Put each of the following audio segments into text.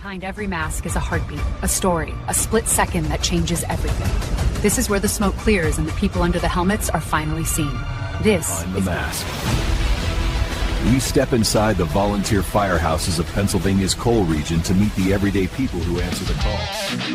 Behind every mask is a heartbeat, a story, a split second that changes everything. This is where the smoke clears and the people under the helmets are finally seen. This Behind the is mask. We step inside the volunteer firehouses of Pennsylvania's coal region to meet the everyday people who answer the call.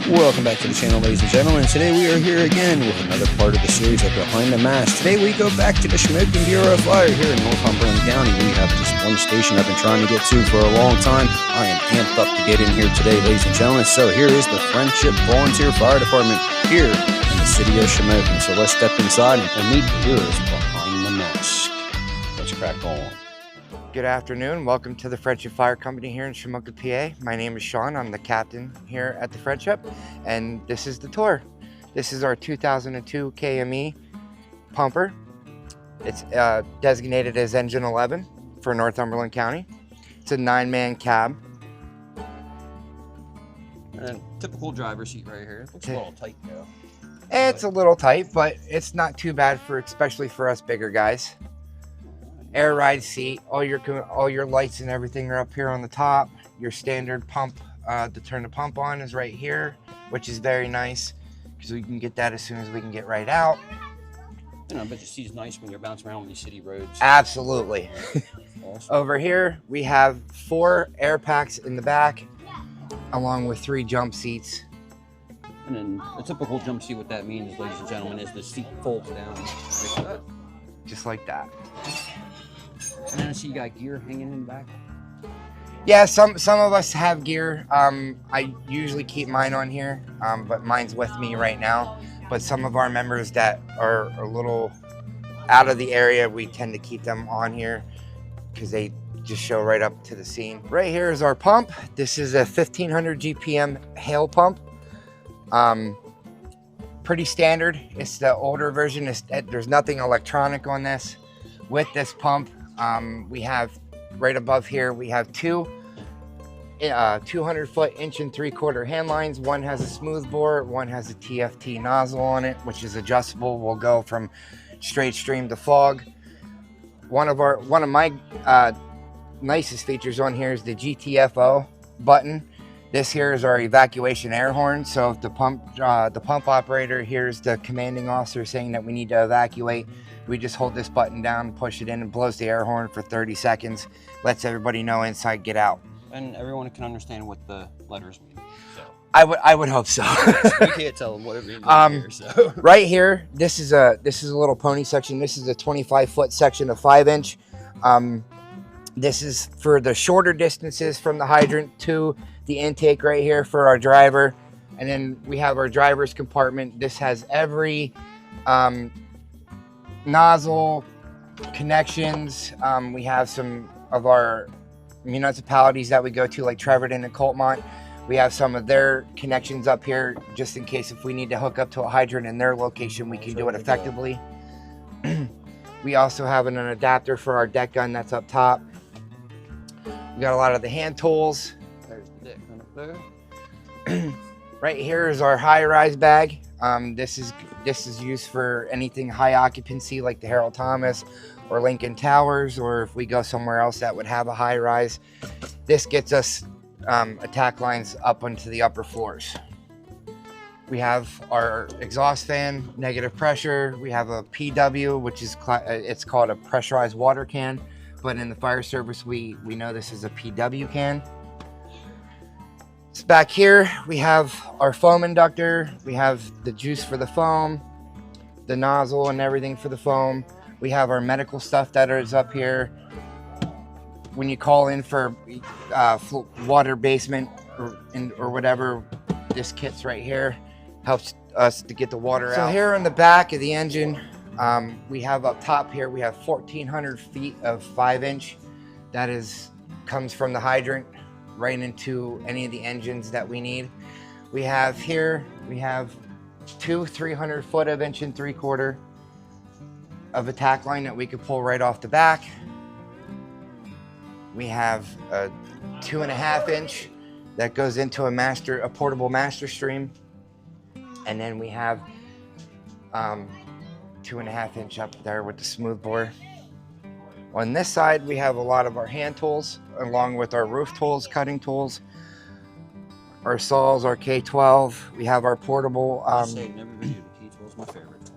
Welcome back to the channel, ladies and gentlemen. Today we are here again with another part of the series of Behind the Mask. Today we go back to the Shamokin Bureau of Fire here in Northumberland County. We have this one station I've been trying to get to for a long time. I am amped up to get in here today, ladies and gentlemen. So here is the Friendship Volunteer Fire Department here in the city of Shamokin. So let's step inside and meet the heroes behind the mask. Let's crack on. Good afternoon. Welcome to the Friendship Fire Company here in Shamokin, PA. My name is Sean. I'm the captain here at the Friendship, and this is the tour. This is our 2002 KME pumper. It's designated as Engine 11 for Northumberland County. It's a 9-man cab. And typical driver's seat right here. It looks a little tight though. It's a little tight, but it's not too bad for, especially for us bigger guys. Air ride seat, all your lights and everything are up here on the top. Your standard pump to turn the pump on is right here, which is very nice because we can get that as soon as we can get right out. And I bet your seat's nice when you're bouncing around on these city roads. Absolutely. Awesome. Over here we have 4 air packs in the back, along with 3 jump seats. And then a typical jump seat, what that means, ladies and gentlemen, is the seat folds down like that. Just like that. And then I see you got gear hanging in the back. Yeah, some of us have gear. I usually keep mine on here, but mine's with me right now. But some of our members that are a little out of the area, we tend to keep them on here because they just show right up to the scene. Right here is our pump. This is a 1500 GPM hail pump. Pretty standard. It's the older version. There's nothing electronic on this. With this pump, we have right above here, we have 2 200-foot 1 3/4 hand lines. One has a smooth bore, one has a TFT nozzle on it, which is adjustable. We'll go from straight stream to fog. One of my nicest features on here is the GTFO button. This here is our evacuation air horn. So if the pump operator hears the commanding officer saying that we need to evacuate, we just hold this button down, push it in, and blows the air horn for 30 seconds. Lets everybody know inside, get out. And everyone can understand what the letters mean. So I would hope so. we can't tell them what it means here, so. Right here, this is a little pony section. This is a 25-foot section of 5-inch. This is for the shorter distances from the hydrant to the intake right here for our driver. And then we have our driver's compartment. This has every nozzle connections. We have some of our municipalities that we go to, like Treverton and Coltmont. We have some of their connections up here just in case if we need to hook up to a hydrant in their location, we can do it effectively. We also have an adapter for our deck gun that's up top. We got a lot of the hand tools. There's the deck gun up there. Right here is our high-rise bag. This is used for anything high occupancy like the Harold Thomas or Lincoln Towers, or if we go somewhere else that would have a high-rise. This gets us attack lines up onto the upper floors. We have our exhaust fan, negative pressure. We have a PW, which is it's called a pressurized water can, but in the fire service we know this is a PW can. So back here we have our foam inductor. We have the juice for the foam, the nozzle and everything for the foam. We have our medical stuff that is up here. When you call in for water basement or whatever, this kit's right here. Helps us to get the water out. So here in the back of the engine, we have up top here, we have 1,400 feet of 5-inch. That comes from the hydrant right into any of the engines that we need. We have here, we have 2 300-foot of 1 3/4 of attack line that we could pull right off the back. We have a 2.5-inch that goes into a portable master stream. And then we have 2.5-inch up there with the smooth bore. On this side, we have a lot of our hand tools, along with our roof tools, cutting tools. our saws, our K12. We have our portable. I say never reviewed the K12 is my favorite tool.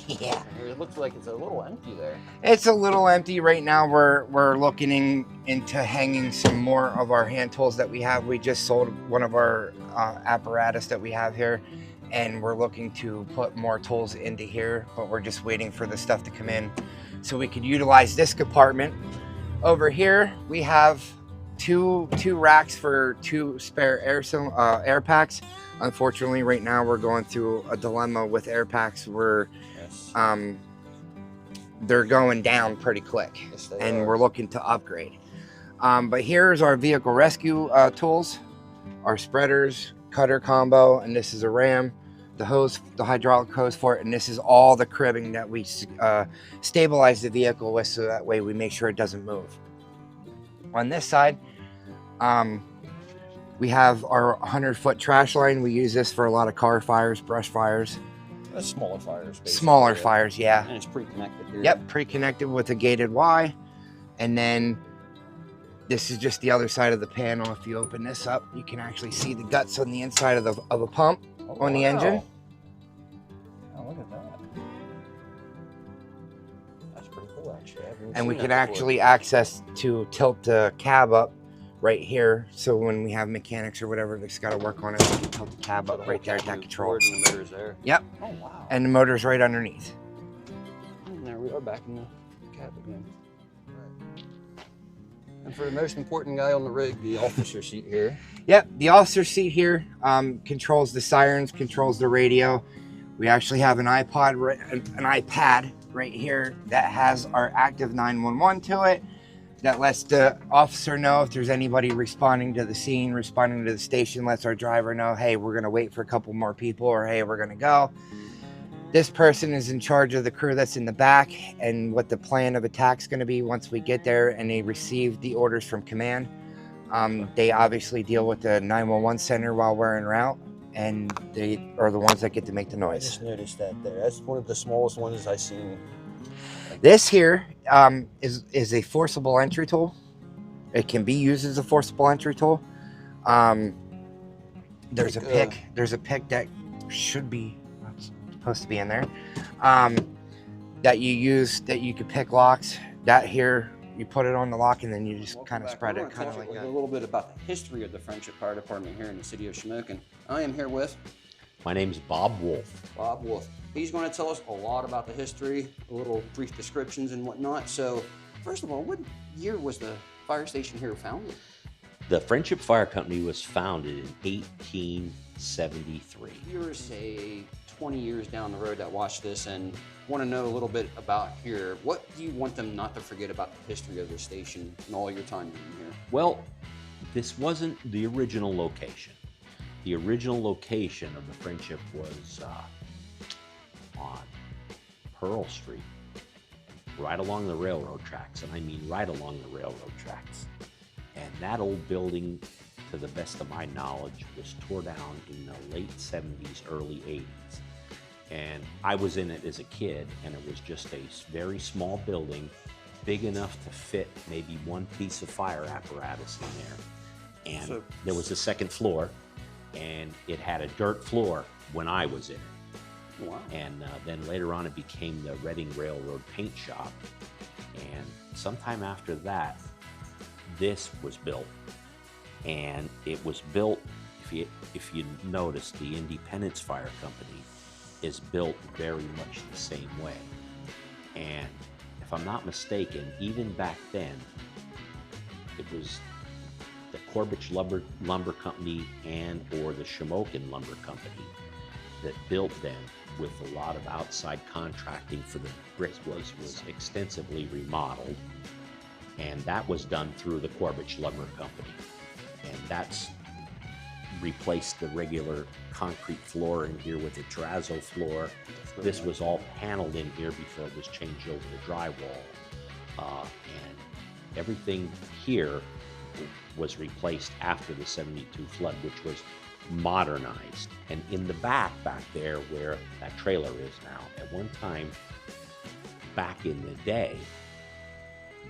Yeah. It looks like it's a little empty there. It's a little empty right now. We're looking into hanging some more of our hand tools that we have. We just sold one of our apparatus that we have here, and we're looking to put more tools into here, but we're just waiting for the stuff to come in so we could utilize this compartment. Over here, we have two racks for 2 spare air packs. Unfortunately, right now we're going through a dilemma with air packs where they're going down pretty quick, and we're looking to upgrade. But here's our vehicle rescue tools, our spreaders, cutter combo, and this is a ram, the hose, the hydraulic hose for it, and this is all the cribbing that we stabilize the vehicle with, so that way we make sure it doesn't move. On this side, we have our 100-foot trash line. We use this for a lot of car fires, brush fires. Smaller fires, basically. Smaller fires, yeah. And it's pre-connected here. Yep, pre-connected with a gated Y. And then this is just the other side of the panel. If you open this up, you can actually see the guts on the inside of a pump on the engine. Oh, look at that. That's pretty cool, actually. And we can actually access to tilt the cab up right here. So when we have mechanics or whatever that's got to work on it, we can tilt the cab up right there at that control. And the motor's there. Yep. Oh, wow. And the motor's right underneath. And there we are back in the cab again. And for the most important guy on the rig, the officer seat here. Yep, the officer seat here controls the sirens, controls the radio. We actually have an iPad right here that has our active 911 to it. That lets the officer know if there's anybody responding to the scene, responding to the station, lets our driver know, hey, we're gonna wait for a couple more people, or hey, we're gonna go. This person is in charge of the crew that's in the back and what the plan of attack's gonna be once we get there and they receive the orders from command. They obviously deal with the 911 center while we're en route, and they are the ones that get to make the I noise. just noticed that there. That's one of the smallest ones I've seen. This here is a forcible entry tool. It can be used as a forcible entry tool. There's a pick. There's a pick that should be supposed to be in there. That you use, that you could pick locks. That here, you put it on the lock and then you just kind of spread it, kind of like that. A little bit about the history of the Friendship Fire Department here in the city of Shamokin. I am here with My name's Bob Wolf. Bob Wolf. He's going to tell us a lot about the history, a little brief descriptions and whatnot. So, first of all, what year was the fire station here founded? The Friendship Fire Company was founded in 1873. You're, say, 20 years down the road that watch this and want to know a little bit about here. What do you want them not to forget about the history of the station and all your time being here? Well, this wasn't the original location. The original location of the Friendship was on Pearl Street, right along the railroad tracks, and I mean right along the railroad tracks. And that old building, to the best of my knowledge, was tore down in the late 70s, early 80s. And I was in it as a kid, and it was just a very small building, big enough to fit maybe one piece of fire apparatus in there. And there was a second floor, and it had a dirt floor when I was in it. Wow. And then later on it became the Reading Railroad Paint Shop. And sometime after that, this was built. And it was built, if you notice, the Independence Fire Company is built very much the same way. And if I'm not mistaken, even back then, it was the Corbridge Lumber Company and or the Shamokin Lumber Company that built them, with a lot of outside contracting for the bricks was extensively remodeled, and that was done through the Corbridge Lumber Company, and that's replaced the regular concrete floor in here with a terrazzo floor. This was all paneled in here before it was changed over to drywall, and everything here was replaced after the 72 flood, which was modernized. And in the back there where that trailer is now, at one time back in the day,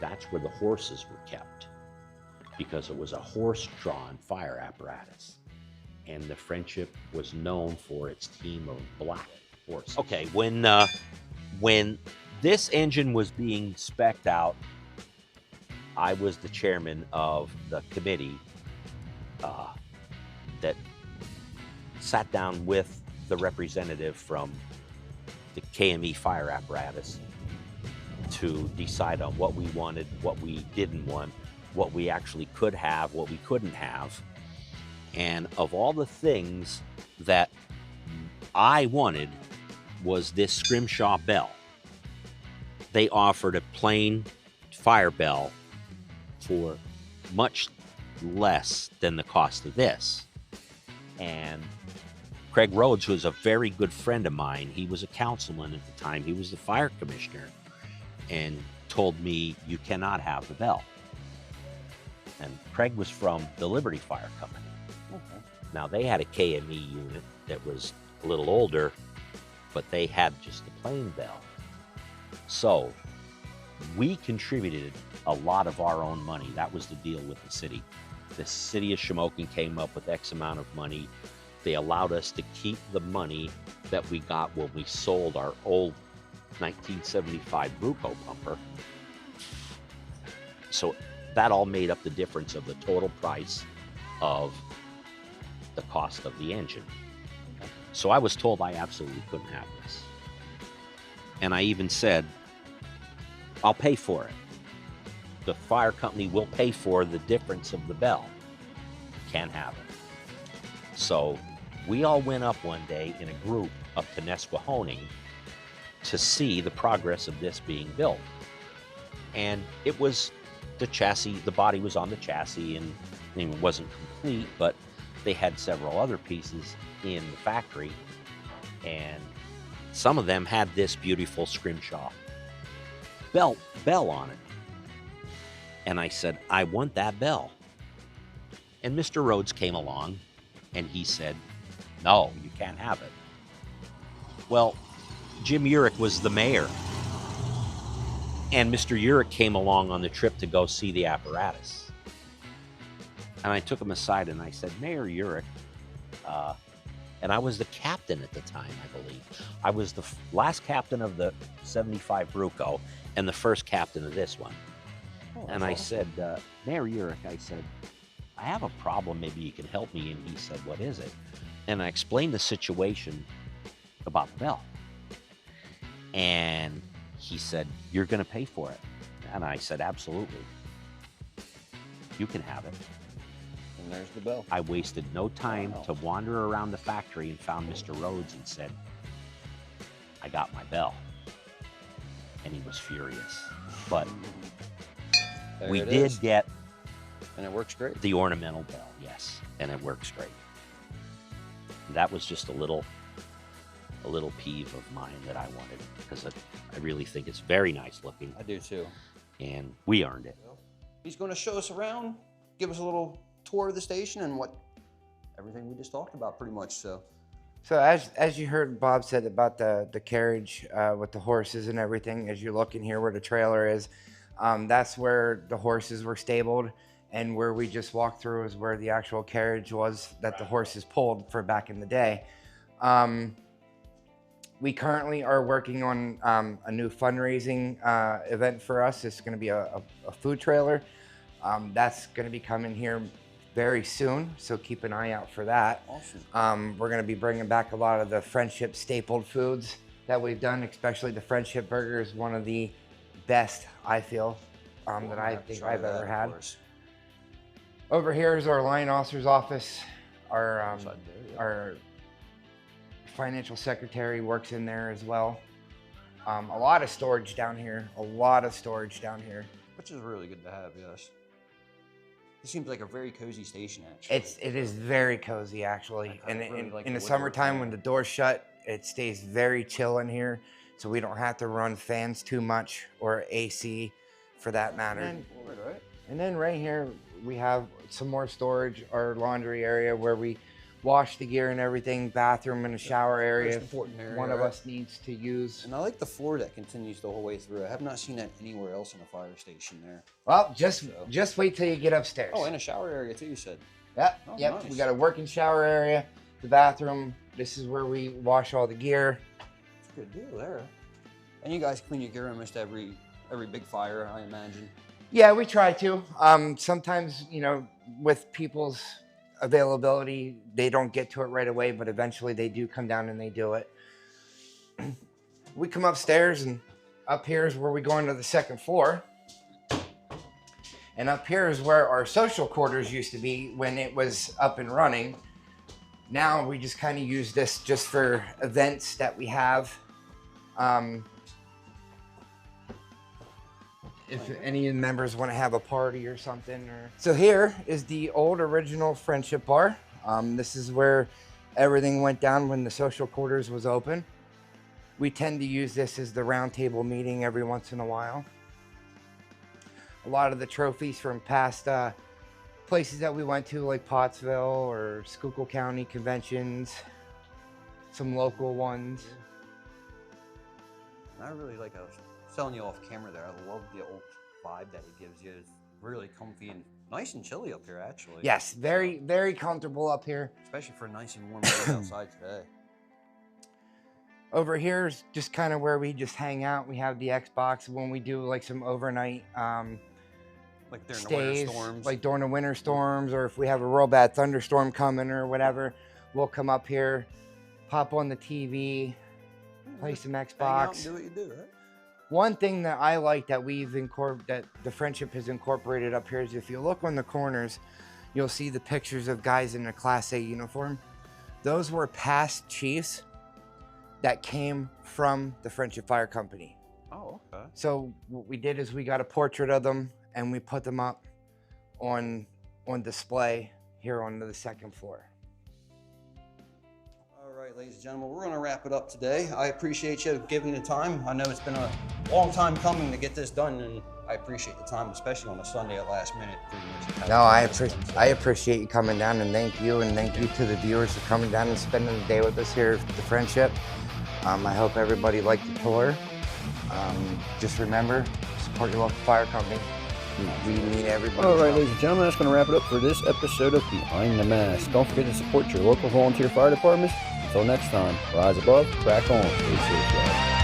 that's where the horses were kept, because it was a horse-drawn fire apparatus. and the Friendship was known for its team of black horses. Okay, when this engine was being spec'd out, I was the chairman of the committee that sat down with the representative from the KME fire apparatus to decide on what we wanted, what we didn't want, what we actually could have, what we couldn't have. And of all the things that I wanted was this scrimshaw bell. They offered a plain fire bell for much less than the cost of this. And Craig Rhodes was a very good friend of mine. He was a councilman at the time. He was the fire commissioner, and told me, you cannot have the bell. And Craig was from the Liberty Fire Company. Okay. Now, they had a KME unit that was a little older, but they had just a plain bell. So we contributed a lot of our own money. That was the deal with the city. The city of Shamokin came up with X amount of money. They allowed us to keep the money that we got when we sold our old 1975 Bruco pumper. So that all made up the difference of the total price of the cost of the engine. So I was told I absolutely couldn't have this. And I even said, I'll pay for it. The fire company will pay for the difference of the bell. Can't have it. So we all went up one day in a group up to Nesquehoning to see the progress of this being built. And it was the chassis, the body was on the chassis, and it wasn't complete, but they had several other pieces in the factory, and some of them had this beautiful scrimshaw bell on it. And I said, I want that bell. And Mr. Rhodes came along and he said, no, you can't have it. Well, Jim Urich was the mayor. And Mr. Urich came along on the trip to go see the apparatus. And I took him aside and I said, Mayor Urich, and I was the captain at the time, I believe. I was the last captain of the 75 Bruco and the first captain of this one. Oh, and I said, Mayor Urich, I said, I have a problem, maybe you can help me. And he said, what is it? And I explained the situation about the bell. And he said, you're going to pay for it. And I said, absolutely. You can have it. And there's the bell. I wasted no time to wander around the factory and found Mr. Rhodes and said, I got my bell. And he was furious. But we did get, and it works great, the ornamental bell, yes, and it works great. That was just a little peeve of mine that I wanted, because I really think it's very nice looking. I do too. And we earned it. He's going to show us around, give us a little tour of the station and everything we just talked about pretty much. So as you heard Bob said about the carriage with the horses and everything, as you look in here where the trailer is, that's where the horses were stabled, and where we just walked through is where the actual carriage was that the horses pulled for back in the day. We currently are working on a new fundraising event for us. It's going to be a food trailer. That's going to be coming here very soon, so keep an eye out for that. Awesome. We're going to be bringing back a lot of the Friendship stapled foods that we've done, especially the Friendship burger is one of the best, I feel, that I think I've ever had. Over here is our line officer's office. Our financial secretary works in there as well. A lot of storage down here. Which is really good to have, yes. It seems like a very cozy station, actually. It is very cozy, actually. And in the summertime, when the door's shut, it stays very chill in here, so we don't have to run fans too much, or AC for that matter. And then right here, we have some more storage, our laundry area where we wash the gear and everything, bathroom and a shower area. One of us needs to use. And I like the floor that continues the whole way through. I have not seen that anywhere else in a fire station there. Well, just wait till you get upstairs. Oh, and a shower area too, you said. Yep, Oh, yep. nice. We got a working shower area, the bathroom. This is where we wash all the gear. That's a good deal there. And you guys clean your gear almost every big fire, I imagine. Yeah, we try to. Sometimes, you know, with people's availability, they don't get to it right away, but eventually they do come down and they do it. We come upstairs, and up here is where we go into the second floor. And up here is where our social quarters used to be when it was up and running. Now we just kind of use this just for events that we have. If any of the members want to have a party or something. So here is the old original Friendship Bar. This is where everything went down when the social quarters was open. We tend to use this as the round table meeting every once in a while. A lot of the trophies from past places that we went to, like Pottsville or Schuylkill County conventions, some local ones. And I really like, I was telling you off camera there, I love the old vibe that it gives you. It's really comfy and nice and chilly up here, actually. Yes, very, very comfortable up here. Especially for nice and warm days outside today. Over here is just kind of where we just hang out. We have the Xbox when we do like some overnight Like during the stays, winter storms. like during the winter storms, or if we have a real bad thunderstorm coming or whatever, we'll come up here, pop on the TV, play some Hang out and Xbox. do what you do, right? One thing that I like that that the Friendship has incorporated up here is if you look on the corners, you'll see the pictures of guys in a Class A uniform. Those were past chiefs that came from the Friendship Fire Company. Oh, okay. So what we did is we got a portrait of them and we put them up on display here on the second floor. All right, ladies and gentlemen, we're going to wrap it up today. I appreciate you giving the time. I know it's been a long time coming to get this done, and I appreciate the time, especially on a Sunday at last minute. No, I appreciate you coming down, and thank you to the viewers for coming down and spending the day with us here at the Friendship. I hope everybody liked the tour. Just remember, support your local fire company. We need everybody. All right, ladies and gentlemen, that's going to wrap it up for this episode of Behind the Mask. Don't forget to support your local volunteer fire departments. Until next time, rise above, crack on, stay safe, y'all.